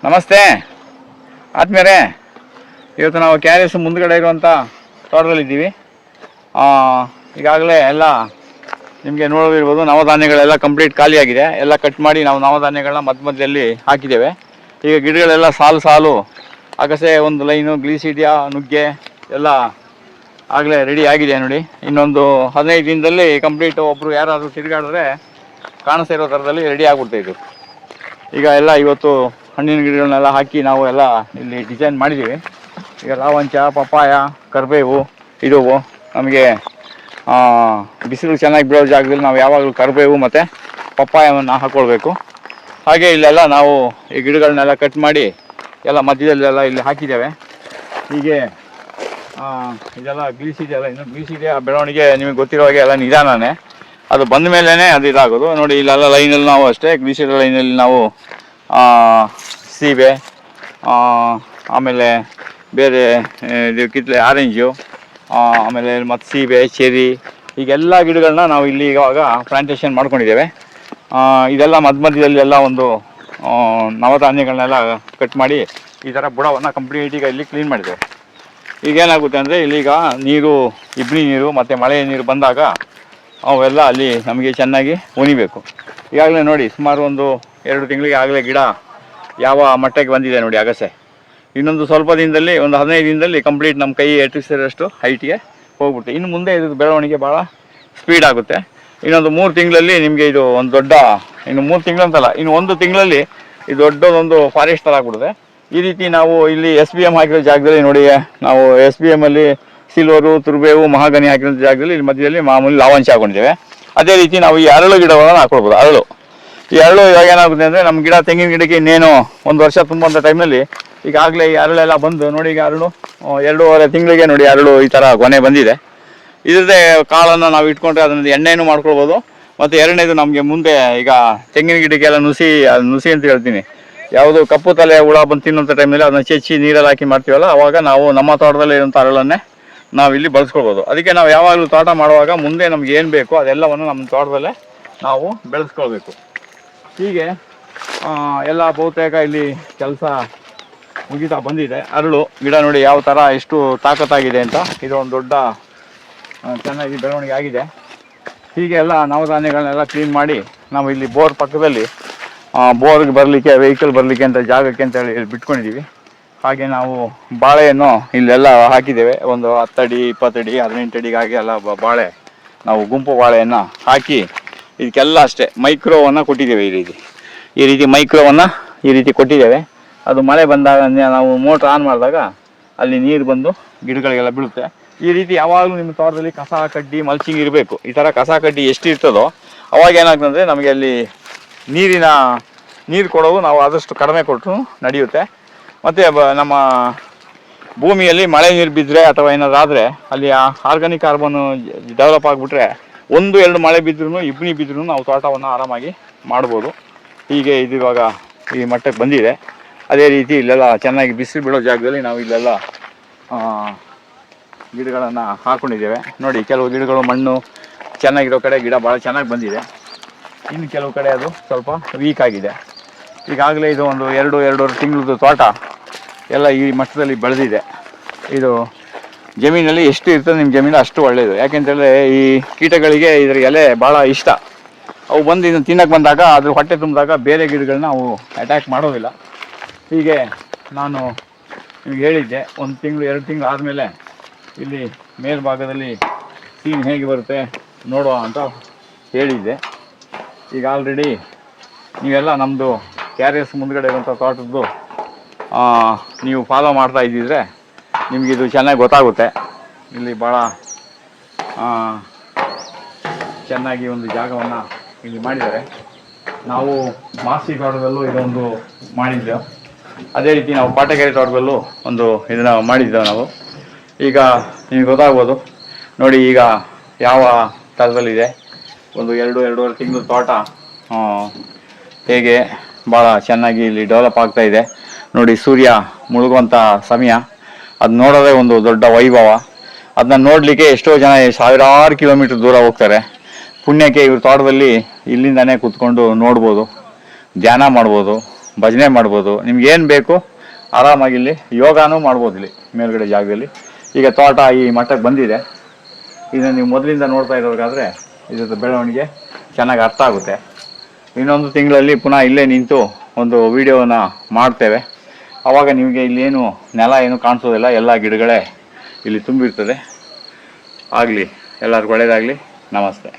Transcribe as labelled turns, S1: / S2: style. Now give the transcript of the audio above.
S1: ನಮಸ್ತೆ ಆತ್ಮೀಯರೇ, ಇವತ್ತು ನಾವು KRS ಮುಂದ್ಗಡೆ ಇರುವಂಥ ತೋಟದಲ್ಲಿದ್ದೀವಿ. ಈಗಾಗಲೇ ಎಲ್ಲ ನಿಮಗೆ ನೋಡಿರ್ಬೋದು, ನವಧಾನ್ಯಗಳೆಲ್ಲ ಕಂಪ್ಲೀಟ್ ಖಾಲಿಯಾಗಿದೆ. ಎಲ್ಲ ಕಟ್ ಮಾಡಿ ನಾವು ನವಧಾನ್ಯಗಳನ್ನ ಮಧ್ಯದಲ್ಲಿ ಹಾಕಿದ್ದೇವೆ. ಈಗ ಗಿಡಗಳೆಲ್ಲ ಸಾಲು ಸಾಲು ಅಗಸೆ ಒಂದು ಲೈನು, ಗ್ಲೀಸಿಡಿಯಾ, ನುಗ್ಗೆ ಎಲ್ಲ ಆಗಲೇ ರೆಡಿ ಆಗಿದೆ ನೋಡಿ. ಇನ್ನೊಂದು 15 ದಿನದಲ್ಲಿ ಕಂಪ್ಲೀಟ್ ಒಬ್ಬರು ಯಾರಾದರೂ ತಿರುಗಾಡಿದ್ರೆ ಕಾಣಿಸ್ತಾ ಇರೋ ಥರದಲ್ಲಿ ರೆಡಿ ಆಗಿಬಿಡ್ತಾಯಿದ್ದು. ಈಗ ಎಲ್ಲ ಇವತ್ತು ಹಣ್ಣಿನ ಗಿಡಗಳನ್ನೆಲ್ಲ ಹಾಕಿ ನಾವು ಎಲ್ಲ ಇಲ್ಲಿ ಡಿಸೈನ್ ಮಾಡಿದ್ದೀವಿ. ಈಗ ಲಾವಂಚ, ಪಪ್ಪಾಯ, ಕರಿಬೇವು ಇದುವು ನಮಗೆ ಬಿಸಿಲು ಚೆನ್ನಾಗಿ ಬೀಳೋ ಜಾಗದಲ್ಲಿ ನಾವು ಯಾವಾಗಲೂ ಕರಿಬೇವು ಮತ್ತು ಪಪ್ಪಾಯವನ್ನು ಹಾಕ್ಕೊಳ್ಬೇಕು. ಹಾಗೆ ಇಲ್ಲೆಲ್ಲ ನಾವು ಈ ಗಿಡಗಳನ್ನೆಲ್ಲ ಕಟ್ ಮಾಡಿ ಎಲ್ಲ ಮಧ್ಯದಲ್ಲೆಲ್ಲ ಇಲ್ಲಿ ಹಾಕಿದ್ದೇವೆ. ಹೀಗೆ ಇದೆಲ್ಲ ಗ್ಲೀಸಿದೆಯಲ್ಲ, ಇನ್ನು ಗ್ಲೀಸಿದೆ ಬೆಳವಣಿಗೆ ನಿಮಗೆ ಗೊತ್ತಿರೋ ಹಾಗೆ ಎಲ್ಲ ನಿಧಾನನೇ, ಅದು ಬಂದ ಮೇಲೇ ಅದು ಇದಾಗೋದು ನೋಡಿ. ಇಲ್ಲೆಲ್ಲ ಲೈನಲ್ಲಿ ನಾವು ಅಷ್ಟೇ ಗ್ಲೀಸಿಡ ಲೈನಲ್ಲಿ ನಾವು ಸೀಬೆ, ಆಮೇಲೆ ಬೇರೆ ಇದು ಕಿತ್ತಲೆ ಆರೆಂಜು, ಆಮೇಲೆ ಮತ್ತು ಸೀಬೆ, ಚೆರಿ, ಹೀಗೆಲ್ಲ ಗಿಡಗಳನ್ನ ನಾವು ಇಲ್ಲಿ ಇವಾಗ ಪ್ಲಾಂಟೇಶನ್ ಮಾಡ್ಕೊಂಡಿದ್ದೇವೆ. ಇದೆಲ್ಲ ಮಧ್ಯದಲ್ಲಿ ಎಲ್ಲ ಒಂದು ನವಧಾನ್ಯಗಳನ್ನೆಲ್ಲ ಕಟ್ ಮಾಡಿ ಈ ಥರ ಬುಡವನ್ನು ಕಂಪ್ಲೀಟಿಗೆ ಇಲ್ಲಿ ಕ್ಲೀನ್ ಮಾಡಿದ್ದೇವೆ. ಈಗೇನಾಗುತ್ತೆ ಅಂದರೆ ಇಲ್ಲೀಗ ನೀರು, ಇಬ್ಬನಿ ನೀರು ಮತ್ತು ಮಳೆ ನೀರು ಬಂದಾಗ ಅವೆಲ್ಲ ಅಲ್ಲಿ ನಮಗೆ ಚೆನ್ನಾಗಿ ಉಣಿಬೇಕು. ಈಗಾಗಲೇ ನೋಡಿ ಸುಮಾರು ಒಂದು 2 ತಿಂಗಳಿಗೆ ಆಗಲೇ ಗಿಡ ಯಾವ ಮಟ್ಟಕ್ಕೆ ಬಂದಿದೆ ನೋಡಿ ಅಗಸೆ. ಇನ್ನೊಂದು ಸ್ವಲ್ಪ ದಿನದಲ್ಲಿ, ಒಂದು 15 ದಿನದಲ್ಲಿ ಕಂಪ್ಲೀಟ್ ನಮ್ಮ ಕೈ ಎಟ್ಟಿಸಿರೋಷ್ಟು ಹೈಟಿಗೆ ಹೋಗ್ಬಿಡುತ್ತೆ. ಇನ್ನು ಮುಂದೆ ಇದು ಬೆಳವಣಿಗೆ ಭಾಳ ಸ್ಪೀಡ್ ಆಗುತ್ತೆ. ಇನ್ನೊಂದು 3 ತಿಂಗಳಲ್ಲಿ ನಿಮಗೆ ಇದು ಒಂದು ದೊಡ್ಡ, ಇನ್ನು 3 ತಿಂಗಳು ಅಂತಲ್ಲ, ಇನ್ನು 1 ತಿಂಗಳಲ್ಲಿ ಇದು ದೊಡ್ಡದೊಂದು ಫಾರೆಸ್ಟ್ ಥರ ಆಗ್ಬಿಡುತ್ತೆ. ಈ ರೀತಿ ನಾವು ಇಲ್ಲಿ SBM ಹಾಕಿರೋ ಜಾಗದಲ್ಲಿ ನೋಡಿ, ನಾವು SBM ಅಲ್ಲಿ ಸಿಲ್ವರು, ತುರ್ಬೇವು, ಮಹಾಗನಿ ಹಾಕಿರೋ ಜಾಗದಲ್ಲಿ ಇಲ್ಲಿ ಮಧ್ಯದಲ್ಲಿ ಮಾಮೂಲಿ ಲಾವಂಚ ಹಾಕೊಂಡಿದ್ದೇವೆ. ಅದೇ ರೀತಿ ನಾವು ಈ ಅರಳು ಗಿಡಗಳನ್ನು ಹಾಕೊಳ್ಬೋದು. ಈ ಅರಳು ಇವಾಗ ಏನಾಗುತ್ತೆ ಅಂದರೆ ನಮ್ಮ ಗಿಡ, ತೆಂಗಿನ ಗಿಡಕ್ಕೆ ಇನ್ನೇನು 1 ವರ್ಷ ತುಂಬುವಂಥ ಟೈಮಲ್ಲಿ ಈಗಾಗಲೇ ಈ ಅರಳೆಲ್ಲ ಬಂದು ನೋಡಿ, ಈಗ ಅರಳು 2.5 ತಿಂಗಳಿಗೆ ನೋಡಿ ಅರಳು ಈ ಥರ ಕೊನೆ ಬಂದಿದೆ. ಇದರದ್ದೇ ಕಾಳನ್ನು ನಾವು ಇಟ್ಕೊಂಡ್ರೆ ಅದರಿಂದ ಎಣ್ಣೆನೂ ಮಾಡ್ಕೊಳ್ಬೋದು. ಮತ್ತು ಎರಡನೇದು ನಮಗೆ ಮುಂದೆ ಈಗ ತೆಂಗಿನ ಗಿಡಕ್ಕೆಲ್ಲ ನುಸಿ ಅಂತ ಹೇಳ್ತೀನಿ, ಯಾವುದು ಕಪ್ಪು ತಲೆ ಹುಳ ಬಂದು ತಿನ್ನುವಂಥ ಟೈಮಲ್ಲಿ ಅದನ್ನು ಚೆಚ್ಚಿ ನೀರಲ್ಲಿ ಹಾಕಿ ಮಾಡ್ತೀವಲ್ಲ, ಆವಾಗ ನಾವು ನಮ್ಮ ತೋಟದಲ್ಲಿ ಇರುವಂಥ ಅರಳನ್ನೇ ನಾವು ಇಲ್ಲಿ ಬಳಸ್ಕೊಳ್ಬೋದು. ಅದಕ್ಕೆ ನಾವು ಯಾವಾಗಲೂ ತೋಟ ಮಾಡುವಾಗ ಮುಂದೆ ನಮ್ಗೆ ಏನು ಬೇಕೋ ಅದೆಲ್ಲವನ್ನು ನಮ್ಮ ತೋಟದಲ್ಲೇ ನಾವು ಬೆಳೆಸ್ಕೊಳ್ಬೇಕು. ಹೀಗೆ ಎಲ್ಲ ಬಹುತೇಕ ಇಲ್ಲಿ ಕೆಲಸ ಮುಗಿತಾ ಬಂದಿದೆ. ಅರಳು ಗಿಡ ನೋಡಿ ಯಾವ ಥರ ಎಷ್ಟು ತಾಕತ್ತಾಗಿದೆ ಅಂತ. ಇದು ಒಂದು ದೊಡ್ಡ ಚೆನ್ನಾಗಿ ಬೆಳವಣಿಗೆ ಆಗಿದೆ. ಹೀಗೆ ಎಲ್ಲ ನವಧಾನ್ಯಗಳನ್ನೆಲ್ಲ ಕ್ಲೀನ್ ಮಾಡಿ ನಾವು ಇಲ್ಲಿ ಬೋರ್ ಪಕ್ಕದಲ್ಲಿ ಬೋರ್ಗೆ ಬರಲಿಕ್ಕೆ, ವೆಹಿಕಲ್ ಬರಲಿಕ್ಕೆ ಅಂತ ಜಾಗಕ್ಕೆ ಅಂತೇಳಿ ಇಲ್ಲಿ ಬಿಟ್ಕೊಂಡಿದ್ದೀವಿ. ಹಾಗೆ ನಾವು ಬಾಳೆಯನ್ನು ಇಲ್ಲೆಲ್ಲ ಹಾಕಿದ್ದೇವೆ. ಒಂದು 10 ಅಡಿ, 20 ಅಡಿ, 18 ಅಡಿಗಾಗಿ ಎಲ್ಲ ಬಾಳೆ ನಾವು ಗುಂಪು ಬಾಳೆಯನ್ನು ಹಾಕಿ ಇದಕ್ಕೆಲ್ಲ ಅಷ್ಟೇ ಮೈಕ್ರೋವನ್ನು ಕೊಟ್ಟಿದ್ದೇವೆ. ಈ ರೀತಿ ಮೈಕ್ರೋವನ್ನು ಈ ರೀತಿ ಕೊಟ್ಟಿದ್ದೇವೆ. ಅದು ಮಳೆ ಬಂದಾಗ ನಾವು ಮೋಟ್ರ್ ಆನ್ ಮಾಡಿದಾಗ ಅಲ್ಲಿ ನೀರು ಬಂದು ಗಿಡಗಳಿಗೆಲ್ಲ ಬೀಳುತ್ತೆ. ಈ ರೀತಿ ಯಾವಾಗಲೂ ನಿಮ್ಮ ತೋಟದಲ್ಲಿ ಕಸ ಕಡ್ಡಿ ಮಲ್ಚಿಂಗ್ ಇರಬೇಕು. ಈ ಥರ ಕಸ ಕಡ್ಡಿ ಎಷ್ಟು ಇರ್ತದೋ ಅವಾಗ ಏನಾಗ್ತಂದರೆ ನಮಗೆ ಅಲ್ಲಿ ನೀರು ಕೊಡೋದು ನಾವು ಆದಷ್ಟು ಕಡಿಮೆ ಕೊಟ್ಟರು ನಡೆಯುತ್ತೆ. ಮತ್ತು ನಮ್ಮ ಭೂಮಿಯಲ್ಲಿ ಮಳೆ ನೀರು ಬಿದ್ದರೆ ಅಥವಾ ಏನಾದರೂ ಆದರೆ ಅಲ್ಲಿ ಆರ್ಗಾನಿಕ್ ಕಾರ್ಬನ್ ಡೆವಲಪ್ ಆಗಿಬಿಟ್ರೆ 1-2 ಮಳೆ ಬಿದ್ದರೂ, ಇಬ್ಬನಿ ಬಿದ್ದರೂ ನಾವು ತೋಟವನ್ನು ಆರಾಮಾಗಿ ಮಾಡ್ಬೋದು. ಹೀಗೆ ಇದು ಇವಾಗ ಈ ಮಟ್ಟಕ್ಕೆ ಬಂದಿದೆ. ಅದೇ ರೀತಿ ಇಲ್ಲೆಲ್ಲ ಚೆನ್ನಾಗಿ ಬಿಸಿಲು ಬೀಳೋ ಜಾಗದಲ್ಲಿ ನಾವು ಇಲ್ಲೆಲ್ಲ ಗಿಡಗಳನ್ನು ಹಾಕ್ಕೊಂಡಿದ್ದೇವೆ. ನೋಡಿ, ಕೆಲವು ಗಿಡಗಳು ಮಣ್ಣು ಚೆನ್ನಾಗಿರೋ ಕಡೆ ಗಿಡ ಭಾಳ ಚೆನ್ನಾಗಿ ಬಂದಿದೆ. ಇನ್ನು ಕೆಲವು ಕಡೆ ಅದು ಸ್ವಲ್ಪ ವೀಕ್ ಆಗಿದೆ. ಈಗಾಗಲೇ ಇದು ಒಂದು 2-2.5 ತಿಂಗಳದ್ದು ತೋಟ ಎಲ್ಲ ಈ ಮಟ್ಟದಲ್ಲಿ ಬೆಳೆದಿದೆ. ಇದು ಜಮೀನಲ್ಲಿ ಎಷ್ಟು ಇರ್ತದೆ ನಿಮ್ಮ ಜಮೀನು ಅಷ್ಟು ಒಳ್ಳೆಯದು. ಯಾಕೆಂತೇಳಿದ್ರೆ ಈ ಕೀಟಗಳಿಗೆ ಇದರ ಎಲೆ ಭಾಳ ಇಷ್ಟ. ಅವು ಬಂದು ಇದನ್ನು ತಿನ್ನಕ್ಕೆ ಬಂದಾಗ, ಅದ್ರ ಹೊಟ್ಟೆ ತುಂಬಿದಾಗ ಬೇರೆ ಗಿಡಗಳನ್ನ ಅವು ಅಟ್ಯಾಕ್ ಮಾಡೋದಿಲ್ಲ. ಹೀಗೆ ನಾನು ನಿಮ್ಗೆ ಹೇಳಿದ್ದೆ, 1 ತಿಂಗಳು 2 ತಿಂಗಳು ಆದಮೇಲೆ ಇಲ್ಲಿ ಮೇಲ್ಭಾಗದಲ್ಲಿ ಸೀನ್ ಹೇಗೆ ಬರುತ್ತೆ ನೋಡುವ ಅಂತ ಹೇಳಿದ್ದೆ. ಈಗ ಆಲ್ರೆಡಿ ನೀವೆಲ್ಲ ನಮ್ಮದು KRS ಮುಂದ್ಗಡೆ ಇರುವಂಥ ತೋಟದ್ದು ನೀವು ಫಾಲೋ ಮಾಡ್ತಾ ಇದ್ದಿದ್ರೆ ನಿಮಗಿದು ಚೆನ್ನಾಗಿ ಗೊತ್ತಾಗುತ್ತೆ. ಇಲ್ಲಿ ಭಾಳ ಚೆನ್ನಾಗಿ ಒಂದು ಜಾಗವನ್ನು ಇಲ್ಲಿ ಮಾಡಿದ್ದಾರೆ. ನಾವು ಮಾಸ್ತಿ ತೋಟದಲ್ಲೂ ಇದೊಂದು ಮಾಡಿದ್ದೆವು. ಅದೇ ರೀತಿ ನಾವು ಪಾಟಗೆರೆ ತೋಟದಲ್ಲೂ ಒಂದು ಇದನ್ನು ಮಾಡಿದ್ದೆವು ನಾವು. ಈಗ ನಿಮಗೆ ಗೊತ್ತಾಗ್ಬೋದು ನೋಡಿ, ಈಗ ಯಾವ ಥರದಲ್ಲಿದೆ. ಒಂದು 2-2.5 ತಿಂಗಳು ತೋಟ ಹೇಗೆ ಭಾಳ ಚೆನ್ನಾಗಿ ಇಲ್ಲಿ ಡೆವಲಪ್ ಆಗ್ತಾ ಇದೆ ನೋಡಿ. ಸೂರ್ಯ ಮುಳುಗುವಂಥ ಸಮಯ, ಅದು ನೋಡೋದೇ ಒಂದು ದೊಡ್ಡ ವೈಭವ. ಅದನ್ನ ನೋಡಲಿಕ್ಕೆ ಎಷ್ಟೋ ಜನ ಸಾವಿರಾರು ಕಿಲೋಮೀಟರ್ ದೂರ ಹೋಗ್ತಾರೆ. ಪುಣ್ಯಕ್ಕೆ ಇವ್ರ ತೋಟದಲ್ಲಿ ಇಲ್ಲಿಂದಾನೇ ಕೂತ್ಕೊಂಡು ನೋಡ್ಬೋದು, ಧ್ಯಾನ ಮಾಡ್ಬೋದು, ಭಜನೆ ಮಾಡ್ಬೋದು, ನಿಮ್ಗೆ ಏನು ಬೇಕು ಆರಾಮಾಗಿ ಇಲ್ಲಿ ಯೋಗಾನೂ ಮಾಡ್ಬೋದು ಇಲ್ಲಿ ಮೇಲ್ಗಡೆ ಜಾಗದಲ್ಲಿ. ಈಗ ತೋಟ ಈ ಮಟ್ಟಕ್ಕೆ ಬಂದಿದೆ, ಇದನ್ನು ನೀವು ಮೊದಲಿಂದ ನೋಡ್ತಾ ಇರೋದಾದ್ರೆ ಇದ್ರದ್ದು ಬೆಳವಣಿಗೆ ಚೆನ್ನಾಗಿ ಅರ್ಥ ಆಗುತ್ತೆ. ಇನ್ನೊಂದು ತಿಂಗಳಲ್ಲಿ ಪುನಃ ಇಲ್ಲೇ ನಿಂತು ಒಂದು ವಿಡಿಯೋನ ಮಾಡ್ತೇವೆ. ಆವಾಗ ನಿಮಗೆ ಇಲ್ಲೇನು ನೆಲ ಏನು ಕಾಣಿಸೋದಿಲ್ಲ, ಎಲ್ಲ ಗಿಡಗಳೇ ಇಲ್ಲಿ ತುಂಬಿರ್ತದೆ. ಆಗಲಿ, ಎಲ್ಲರಿಗೂ ಒಳ್ಳೆಯದಾಗಲಿ. ನಮಸ್ತೆ.